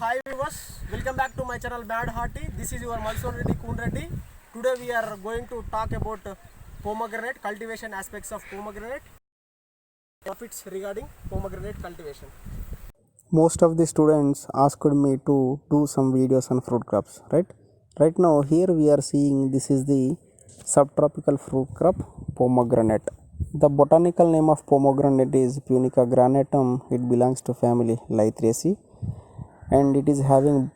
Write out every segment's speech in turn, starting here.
Hi viewers, welcome back to my channel Bad Hearty. This is your Malson Reddy Koon Reddy. Today we are going to talk about pomegranate cultivation aspects of pomegranate, profits regarding pomegranate cultivation. Most of the students asked me to do some videos on fruit crops, right now here we are seeing this is the subtropical fruit crop pomegranate. The botanical name of pomegranate is Punica granatum. It belongs to family Lythraceae and it is having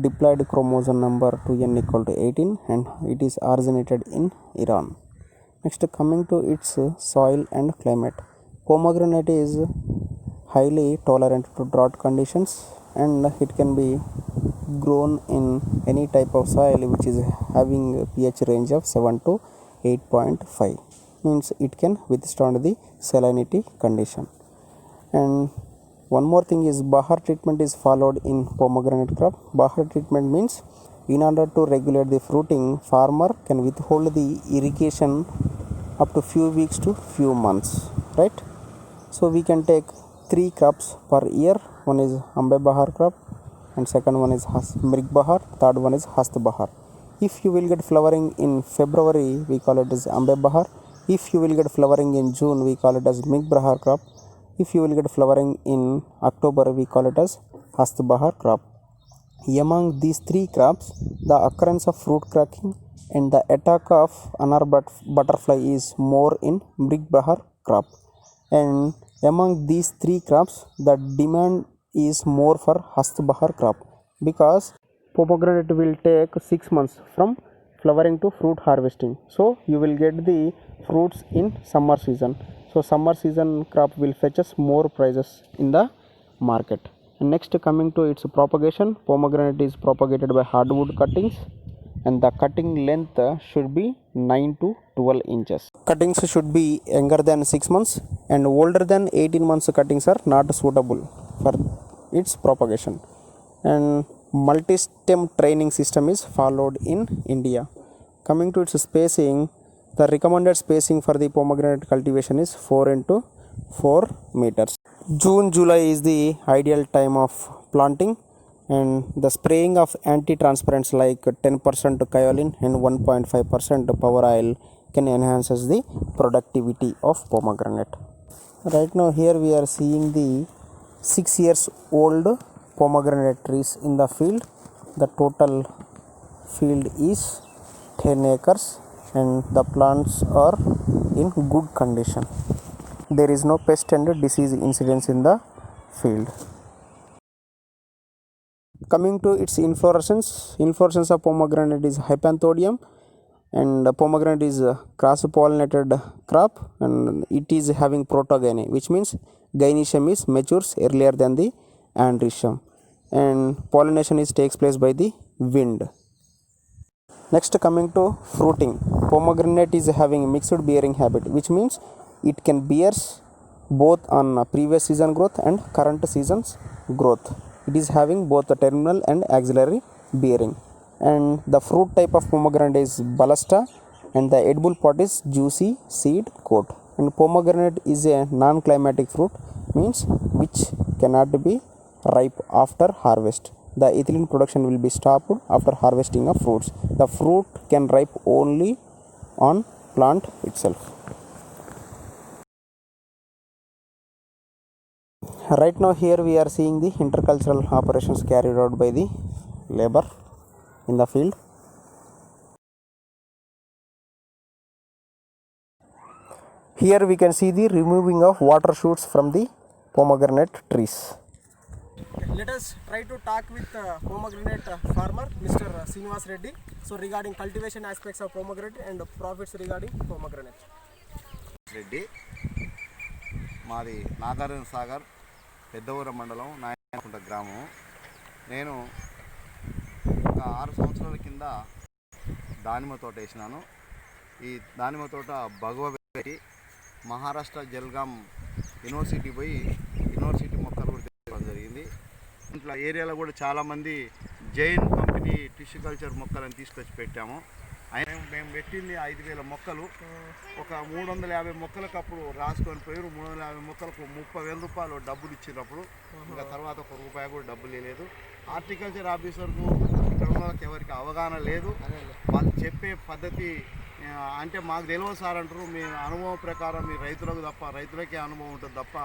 diploid chromosome number 2n equal to 18 and it is originated in Iran. Next, coming to its soil and climate, pomegranate is highly tolerant to drought conditions and it can be grown in any type of soil which is having a pH range of 7 to 8.5, means it can withstand the salinity condition. And one more thing is Bahar treatment is followed in pomegranate crop. Bahar treatment means in order to regulate the fruiting, farmer can withhold the irrigation up to few weeks to few months, right? So we can take 3 crops per year. One is Ambe Bahar crop and second one is Mirg Bahar, third one is Hast Bahar. If you will get flowering in February, we call it as Ambe Bahar. If you will get flowering in June, we call it as Mirg Bahar crop. If you will get flowering in October, we call it as Hast Bahar crop. Among these 3 crops, the occurrence of fruit cracking and the attack of anar butterfly is more in Mirg Bahar crop. And among these 3 crops, the demand is more for Hast Bahar crop because pomegranate will take 6 months from flowering to fruit harvesting. So you will get the fruits in summer season. So summer season crop will fetch us more prices in the market. And next, coming to its propagation, pomegranate is propagated by hardwood cuttings and the cutting length should be 9 to 12 inches. Cuttings should be younger than 6 months and older than 18 months cuttings are not suitable for its propagation. And multi-stem training system is followed in India. Coming to its spacing, the recommended spacing for the pomegranate cultivation is 4 into 4 meters. June July is the ideal time of planting and the spraying of anti-transparents like 10% kaolin and 1.5% power oil can enhance the productivity of pomegranate. Right now here we are seeing the 6 years old pomegranate trees in the field. The total field is 10 acres and the plants are in good condition. There is no pest and disease incidence in the field. Coming to its inflorescence of pomegranate is hypanthodium and pomegranate is a cross pollinated crop and it is having protogyny, which means gynoecium is matures earlier than the androecium and pollination takes place by the wind. Next, coming to fruiting, pomegranate is having mixed bearing habit, which means it can bears both on previous season growth and current season's growth. It is having both the terminal and axillary bearing. And the fruit type of pomegranate is balusta and the edible part is juicy seed coat. And pomegranate is a non-climatic fruit, means which cannot be ripe after harvest. The ethylene production will be stopped after harvesting of fruits. The fruit can ripe only on plant itself. Right now here we are seeing the intercultural operations carried out by the labor in the field. Here we can see the removing of water shoots from the pomegranate trees. Let us try to talk with pomegranate farmer Mr. Srinivas Reddy. So regarding cultivation aspects of pomegranate and profits regarding pomegranate. Reddy మాది నాగార్జున సాగర్ పెద్దవూర మండలం నాయకుంట గ్రామం. నేను ఒక 6 సంవత్సరాల కింద దానిమ్మ తోట వేసినాను. ఈ దానిమ్మ తోట భగవ పెట్టి మహారాష్ట్ర జల్గాం యూనివర్సిటీ పోయి యూనివర్సిటీ మొక్కలు కూడా తెచ్చుకోవడం జరిగింది. ఇట్లా ఏరియాలో కూడా చాలామంది జైన్ కంపెనీ టిష్యూ కల్చర్ మొక్కలను తీసుకొచ్చి పెట్టాము. మేము పెట్టింది 5,000 మొక్కలు. ఒక 350 మొక్కలకు అప్పుడు రాసుకొని పోయారు. 350 మొక్కలకు 30,000 రూపాయలు డబ్బులు ఇచ్చినప్పుడు ఇంకా తర్వాత 1 రూపాయి కూడా డబ్బులు లేదు. హార్టికల్చర్ ఆఫీసర్కు ఇక్కడ ఉన్న వాళ్ళకి ఎవరికి అవగాహన లేదు. వాళ్ళు చెప్పే పద్ధతి అంటే మాకు తెలియదు సార్ అంటారు. మీ అనుభవం ప్రకారం మీ రైతులకు తప్ప, రైతులకే అనుభవం ఉంటుంది తప్ప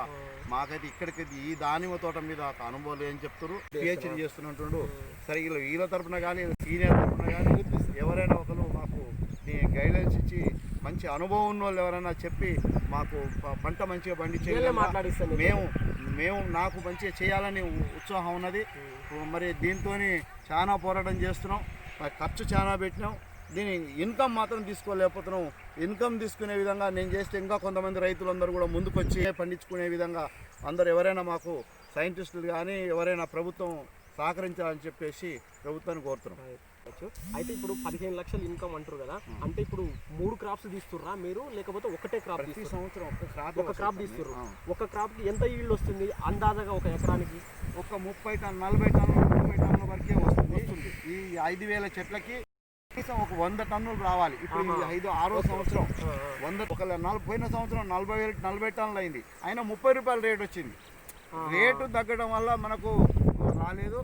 మాకైతే ఇక్కడికి ఈ దానిమ్మ తోట మీద ఒక అనుభవం లేదని చెప్తారు. పిహెచ్డీ చేస్తున్నట్టు సరే వీళ్ళ తరపున కానీ సీనియర్ తరపున కానీ ఎవరైనా ఒకరు మాకు గైడ్లైన్స్ ఇచ్చి మంచి అనుభవం ఉన్న వాళ్ళు ఎవరైనా చెప్పి మాకు పంట మంచిగా పండించే మేము నాకు మంచిగా చేయాలని ఉత్సాహం ఉన్నది. మరి దీంతో చాలా పోరాటం చేస్తున్నాం, ఖర్చు చాలా పెట్టినాం. దీని ఇన్కమ్ మాత్రం తీసుకోలేకపోతున్నాం. ఇన్కమ్ తీసుకునే విధంగా నేను చేస్తే ఇంకా కొంతమంది రైతులందరూ కూడా ముందుకొచ్చి పండించుకునే విధంగా అందరు ఎవరైనా మాకు సైంటిస్టులు కానీ ఎవరైనా ప్రభుత్వం సహకరించాలని చెప్పేసి ప్రభుత్వాన్ని కోరుతున్నాం. అయితే ఇప్పుడు 15 లక్షలు ఇన్కమ్ అంటారు కదా, అంటే ఇప్పుడు 3 క్రాప్స్ తీస్తుర్రా మీరు, లేకపోతే ఒకటే క్రాప్? ప్రతి సంవత్సరం ఒక క్రాప్ తీస్తుర్రు. ఒక క్రాప్కి ఎంత ఈల్డ్ వస్తుంది అందాజగా ఒక ఎకరానికి? ఒక 30 టన్ను 40 టన్నులు 30 టన్నుల వరకే వస్తుంది. ఈ 5,000 చెట్లకి కనీసం ఒక 100 టన్నులు రావాలి. ఇప్పుడు 6వ సంవత్సరం 100 పోయిన సంవత్సరం 40 టన్నులు అయింది, అయినా 30 రూపాయల రేట్ వచ్చింది. రేటు తగ్గడం వల్ల మనకు రాలేదు.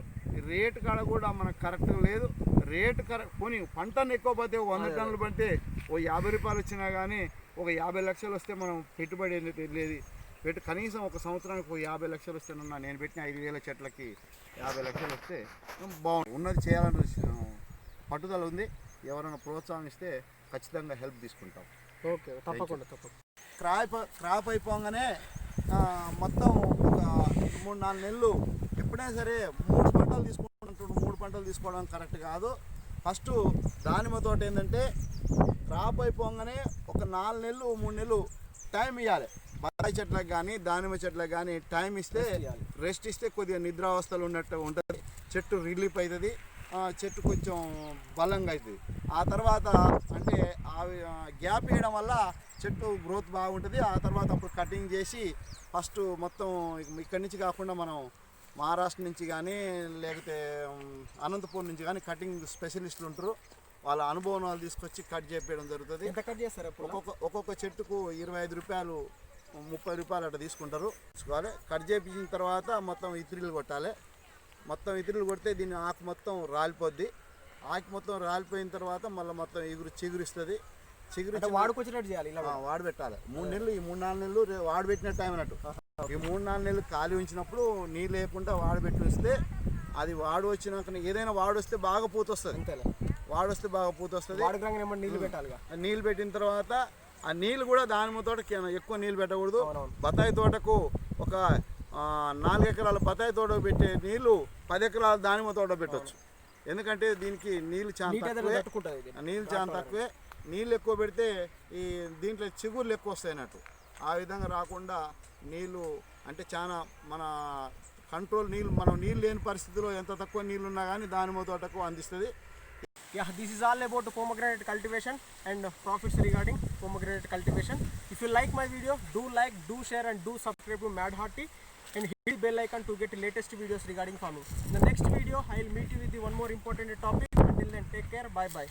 రేటు కాడ కూడా మనకు కరెక్ట్ లేదు. రేటు పోనీ పంటను ఎక్కువ పోతే 100 టన్నులు పడితే ఓ 50 రూపాయలు వచ్చినా కానీ ఒక 50 లక్షలు వస్తే మనం పెట్టుబడి లేదు. కనీసం ఒక సంవత్సరానికి 50 లక్షలు వస్తేనన్నా నేను పెట్టిన 5,000 చెట్లకి 50 లక్షలు వస్తే బాగుంది. ఉన్నది చేయాలని పట్టుదల ఉంది. ఎవరైనా ప్రోత్సాహం ఇస్తే ఖచ్చితంగా హెల్ప్ తీసుకుంటాం. ఓకే, తప్పకుండా. క్రాప్ అయిపోగానే మొత్తం ఒక 3-4 నెలలు ఎప్పుడైనా సరే 3 పంటలు తీసుకుంటుంటాడు. 3 పంటలు తీసుకోవడం కరెక్ట్ కాదు. ఫస్ట్ దానిమ్మ తోట ఏంటంటే క్రాప్ అయిపోగానే ఒక 4 నెలలు 3 నెలలు టైం ఇవ్వాలి. బత్తాయి చెట్లకు కానీ దానిమ్మ చెట్లకు కానీ టైం ఇస్తే, రెస్ట్ ఇస్తే కొద్దిగా నిద్రావస్థలు ఉన్నట్టు ఉంటుంది. చెట్టు రిలీఫ్ అవుతుంది, చెట్టు కొంచెం బలంగా అవుతుంది. ఆ తర్వాత అంటే గ్యాప్ వేయడం వల్ల చెట్టు గ్రోత్ బాగుంటుంది. ఆ తర్వాత అప్పుడు కటింగ్ చేసి ఫస్ట్ మొత్తం ఇక్కడి నుంచి కాకుండా మనం మహారాష్ట్ర నుంచి కానీ లేకపోతే అనంతపూర్ నుంచి కానీ కటింగ్ స్పెషలిస్టులు ఉంటారు. వాళ్ళ అనుభవం తీసుకొచ్చి కట్ చేయడం జరుగుతుంది. ఎంత కట్ చేస్తారు? ఒక్కొక్క చెట్టుకు 25 రూపాయలు 30 రూపాయలు అట్లా తీసుకుంటారు. తీసుకోవాలి. కట్ చేయించిన తర్వాత మొత్తం ఇత్రీలు కొట్టాలి. మొత్తం ఇత్రీలు కొడితే దీన్ని ఆకు మొత్తం రాలిపోద్ది. ఆకు మొత్తం రాలిపోయిన తర్వాత మళ్ళీ మొత్తం చిగురిస్తుంది. వాడుకొచ్చినట్టు చేయాలి, వాడు పెట్టాలి. 3 నెలలు ఈ 3-4 నెలలు వాడు పెట్టిన టైం అన్నట్టు. ఈ 3-4 నెలలు ఖాళీ ఉంచినప్పుడు నీళ్ళు లేకుండా వాడు పెట్టి వస్తే అది వాడు వచ్చినాక ఏదైనా వాడు వస్తే బాగా పూత వస్తుంది. వాడు వస్తే బాగా పూత వస్తుంది. నీళ్ళు పెట్టాలి. నీళ్ళు పెట్టిన తర్వాత ఆ నీళ్ళు కూడా దానిమ్మ తోటకి ఎక్కువ నీళ్ళు పెట్టకూడదు. బత్తాయి తోటకు ఒక 4 ఎకరాల బత్తాయి తోట పెట్టే నీళ్ళు 10 ఎకరాల దానిమ్మ తోట పెట్టవచ్చు. ఎందుకంటే దీనికి నీళ్ళు చాలా తక్కువే. నీళ్ళు ఎక్కువ పెడితే ఈ దీంట్లో చిగుర్లు ఎక్కువ వస్తాయి అన్నట్టు. ఆ విధంగా రాకుండా నీళ్ళు అంటే చాలా మన కంట్రోల్ మనం నీళ్ళు లేని పరిస్థితిలో ఎంత తక్కువ నీళ్ళు ఉన్నా కానీ దానిమ్మ తోటకు అందిస్తుంది. Yeah, this is all about pomegranate cultivation and profits regarding pomegranate cultivation. If you like my video, do like, do share and do subscribe to Mad Hearty and hit the bell icon to get latest videos regarding farming. In the next video, I will meet you with one more important topic. Until then, take care. Bye bye.